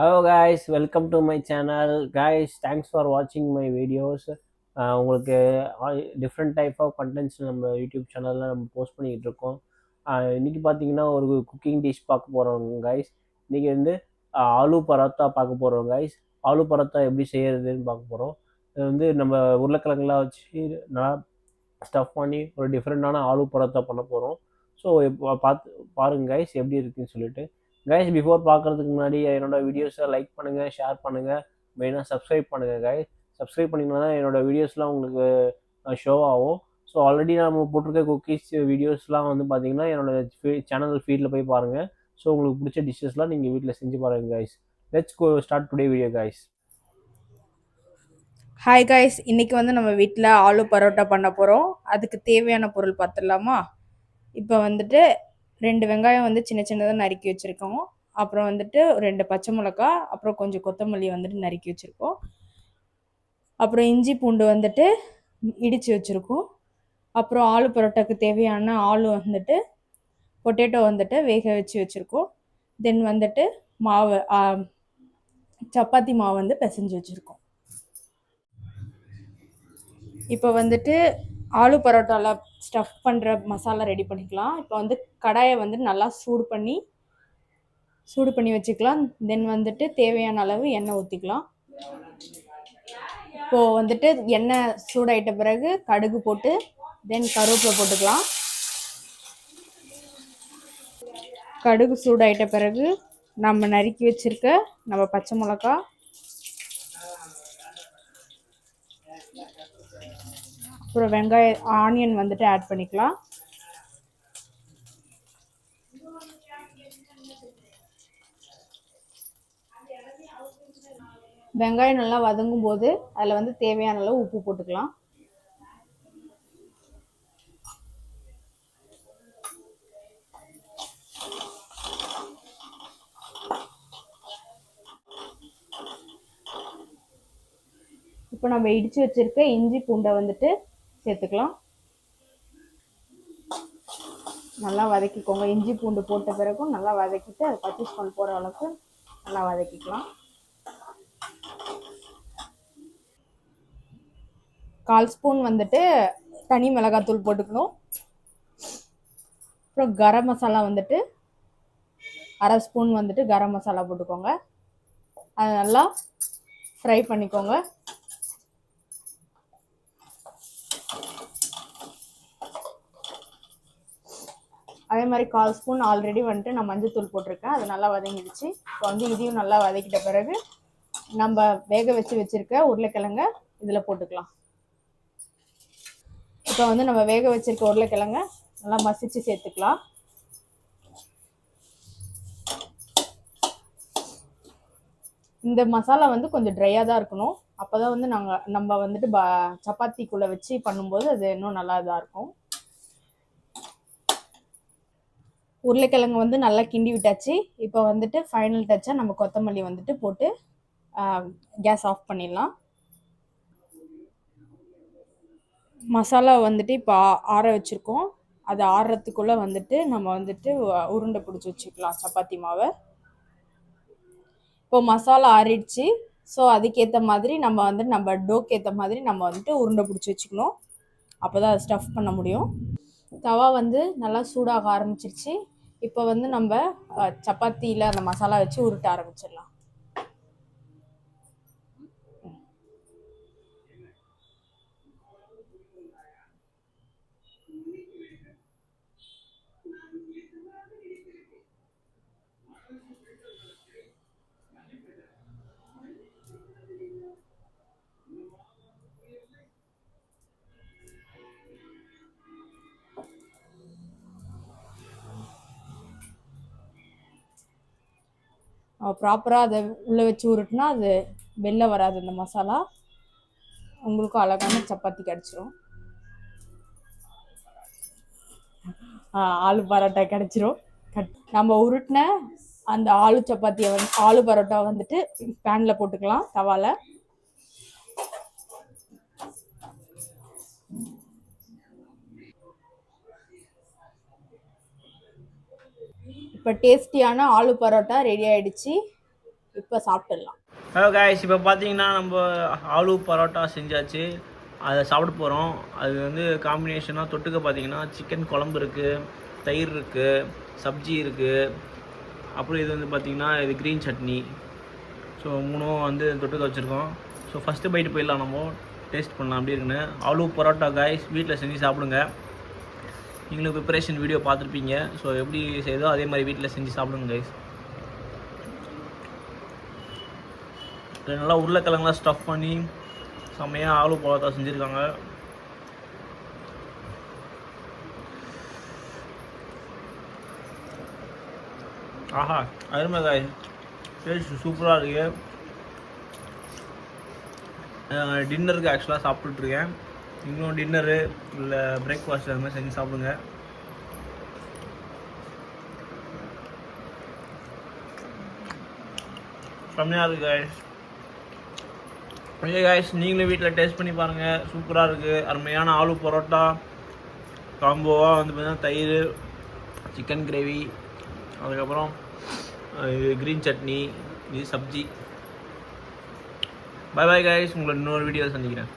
Hello guys, welcome to my channel. Guys, thanks for watching my videos. உங்களுக்கு different type of contents நம்ம YouTube சேனலில் நம்ம post பண்ணிக்கிட்டு இருக்கோம். இன்னைக்கு பார்த்தீங்கன்னா ஒரு குக்கிங் டிஷ் பார்க்க போகிறோம் கைஸ். இன்னைக்கு வந்து ஆலு பரோட்டா பார்க்க போகிறோம் கைஸ். ஆலு பரோட்டா எப்படி செய்யறதுன்னு பார்க்க போகிறோம். இது வந்து நம்ம உருளைக்கிழங்குலாம் வச்சு நல்லா ஸ்டஃப் பண்ணி ஒரு டிஃப்ரெண்ட்டான ஆலு பரோட்டா பண்ண போகிறோம். ஸோ பார்த்து பாருங்க கைஸ் எப்படி இருக்குன்னு சொல்லிட்டு. கைஸ் பிஃபோர் பார்க்குறதுக்கு முன்னாடி என்னோட வீடியோஸை லைக் பண்ணுங்கள், ஷேர் பண்ணுங்கள், மெயினாக சப்ஸ்கிரைப் பண்ணுங்கள் கைஸ். சப்ஸ்கிரைப் பண்ணிங்கன்னா தான் என்னோடய வீடியோஸ்லாம் உங்களுக்கு ஷோ ஆகும். ஸோ ஆல்ரெடி நம்ம போட்டிருக்க குக்கீஸ் வீடியோஸ்லாம் வந்து பார்த்தீங்கன்னா என்னோடய சேனல் ஃபீல்டில் போய் பாருங்கள். ஸோ உங்களுக்கு பிடிச்ச டிஷ்ஷஸ்லாம் நீங்கள் வீட்டில் செஞ்சு பாருங்கள் guys. Let's go start today video guys. Hi guys, இன்றைக்கி வந்து நம்ம வீட்டில் ஆலு பரோட்டா பண்ண போகிறோம். அதுக்கு தேவையான பொருள் பார்த்துடலாமா? இப்போ வந்துட்டு 2 வெங்காயம் வந்து சின்ன சின்னதாக நறுக்கி வச்சுருக்கோம். அப்புறம் வந்துட்டு 2 பச்சை மிளகா, அப்புறம் கொஞ்சம் கொத்தமல்லி வந்துட்டு நறுக்கி வச்சுருக்கோம். அப்புறம் இஞ்சி பூண்டு வந்துட்டு இடித்து வச்சுருக்கோம். அப்புறம் ஆலு பரோட்டாக்கு தேவையான ஆலு வந்துட்டு பொட்டேட்டோ வந்துட்டு வேக வச்சு வச்சுருக்கோம். தென் வந்துட்டு மாவு சப்பாத்தி மாவு வந்து பிசைஞ்சு வச்சுருக்கோம். இப்போ வந்துட்டு ஆலு பரோட்டாவில் ஸ்டஃப் பண்ணுற மசாலா ரெடி பண்ணிக்கலாம். இப்போ வந்து கடாயை வந்து நல்லா சூடு பண்ணி வச்சுக்கலாம். தென் வந்துட்டு தேவையான அளவு எண்ணெய் ஊற்றிக்கலாம். இப்போது வந்துட்டு எண்ணெய் சூடாயிட்ட பிறகு கடுகு போட்டு தென் கருவேப்பிலை போட்டுக்கலாம். கடுகு சூடாயிட்ட பிறகு நம்ம நறுக்கி வச்சுருக்க நம்ம பச்சை மிளகா, அப்புறம் ஆனியன் வந்துட்டு ஆட் பண்ணிக்கலாம். வெங்காயம் நல்லா வதங்கும் போது அதில் வந்து தேவையான அளவு உப்பு போட்டுக்கலாம். இப்போ நம்ம இடித்து வச்சுருக்க இஞ்சி பூண்டை வந்துட்டு சேர்த்துக்கலாம். நல்லா வதக்கிக்கோங்க. இஞ்சி பூண்டு போட்ட பிறகும் நல்லா வதக்கிட்டு அது பச்சை ஸ்மெல் போகிற அளவுக்கு நல்லா வதக்கிக்கலாம். 1/4 ஸ்பூன் வந்துட்டு தனி மிளகாத்தூள் போட்டுக்கணும். அப்புறம் கரம் மசாலா வந்துட்டு 1/2 ஸ்பூன் வந்துட்டு கரம் மசாலா போட்டுக்கோங்க. அதை நல்லா ஃப்ரை பண்ணிக்கோங்க. அதே மாதிரி 1/4 ஸ்பூன் ஆல்ரெடி வந்துட்டு நான் மஞ்சள் போட்டிருக்கேன். அது நல்லா வதங்கிடுச்சு. இப்போ வந்து இதையும் நல்லா வதக்கிட்ட பிறகு நம்ம வேக வச்சிருக்க உருளைக்கிழங்க இதில் போட்டுக்கலாம். இப்போ வந்து நம்ம வேக வச்சிருக்க உருளைக்கிழங்க நல்லா மசிச்சு சேர்த்துக்கலாம். இந்த மசாலா வந்து கொஞ்சம் ட்ரையாக தான் இருக்கணும். அப்போ தான் வந்து நம்ம வந்துட்டு சப்பாத்திக்குள்ளே வச்சு பண்ணும்போது அது இன்னும் நல்லா இதாக இருக்கும். உருளைக்கிழங்கு வந்து நல்லா கிண்டி விட்டாச்சு. இப்போ வந்துட்டு ஃபைனல் டச்சாக நம்ம கொத்தமல்லி வந்துட்டு போட்டு கேஸ் ஆஃப் பண்ணிடலாம். மசாலா வந்துட்டு இப்போ ஆற வச்சுருக்கோம். அது ஆறுறதுக்குள்ளே வந்துட்டு நம்ம வந்துட்டு உருண்டை பிடிச்சி வச்சுக்கலாம் சப்பாத்தி மாவை. இப்போ மசாலா ஆறிடுச்சு. ஸோ அதுக்கேற்ற மாதிரி நம்ம டோக்கு ஏற்ற மாதிரி நம்ம வந்துட்டு உருண்டை பிடிச்சி வச்சுக்கணும். அப்போ தான் அதை ஸ்டஃப் பண்ண முடியும். தவா வந்து நல்லா சூடாக ஆரம்பிச்சிருச்சு. இப்போ வந்து நம்ம சப்பாத்தியில் அந்த மசாலா வச்சு உருட்ட ஆரம்பிச்சிடலாம். ப்ராப்பராக அதை உள்ளே வச்சு உருட்டுனா அது வெளில வராது. இந்த மசாலா உங்களுக்கும் அழகான சப்பாத்தி கிடச்சிரும். ஆலு பரோட்டா கிடச்சிரும். நம்ம உருட்டின அந்த ஆலு சப்பாத்தியை ஆலு பரோட்டா வந்துட்டு பேனில் போட்டுக்கலாம் தவால. இப்போ டேஸ்டியான ஆலு பரோட்டா ரெடி ஆயிடுச்சு. இப்போ சாப்பிட்டுடலாம். ஹலோ காய்ஸ், இப்போ பார்த்தீங்கன்னா நம்ம ஆலு பரோட்டா செஞ்சாச்சு. அதை சாப்பிட போகிறோம். அது வந்து காம்பினேஷனாக தொட்டுக்க பார்த்தீங்கன்னா சிக்கன் குழம்பு இருக்குது, தயிர் இருக்குது, சப்ஜி இருக்குது, அப்புறம் இது வந்து பார்த்திங்கன்னா இது க்ரீன் சட்னி. ஸோ 3ம் வந்து தொட்டுக்க வச்சுருக்கோம். ஸோ ஃபஸ்ட்டு பைட்டு போயிடலாம், நம்ம டேஸ்ட் பண்ணலாம் அப்படி இருக்குன்னு. ஆலு பரோட்டா காய்ஸ் வீட்டில் செஞ்சு சாப்பிடுங்க. நீங்களும் ப்ரிப்பரேஷன் வீடியோ பார்த்துருப்பீங்க. ஸோ எப்படி செய்தோ அதே மாதிரி வீட்டில் செஞ்சு சாப்பிடுங்க கைஸ். நல்லா உருளைக்கிழங்குலாம் ஸ்டஃப் பண்ணி செம்மையாக ஆலு பரோட்டா செஞ்சுருக்காங்க. ஆஹா, அருமை காய், டேஸ்ட் சூப்பராக இருக்குது. டின்னருக்கு ஆக்சுவலாக சாப்பிட்டுட்ருக்கேன். இன்னும் டின்னரு இல்லை பிரேக்ஃபாஸ்ட் அது மாதிரி செஞ்சு சாப்பிடுங்க. செம்மையாக இருக்குது காய்ஸ். ஓகே காய்ஸ், நீங்களும் வீட்டில் டேஸ்ட் பண்ணி பாருங்கள். சூப்பராக இருக்குது. அருமையான ஆலு பரோட்டா காம்போவாக வந்து பார்த்தீங்கன்னா தயிர், சிக்கன் கிரேவி, அதுக்கப்புறம் இது க்ரீன் சட்னி, இது சப்ஜி. பை பாய் காய்ஸ், உங்களை இன்னொரு வீடியோவில் சந்திக்கிறேன்.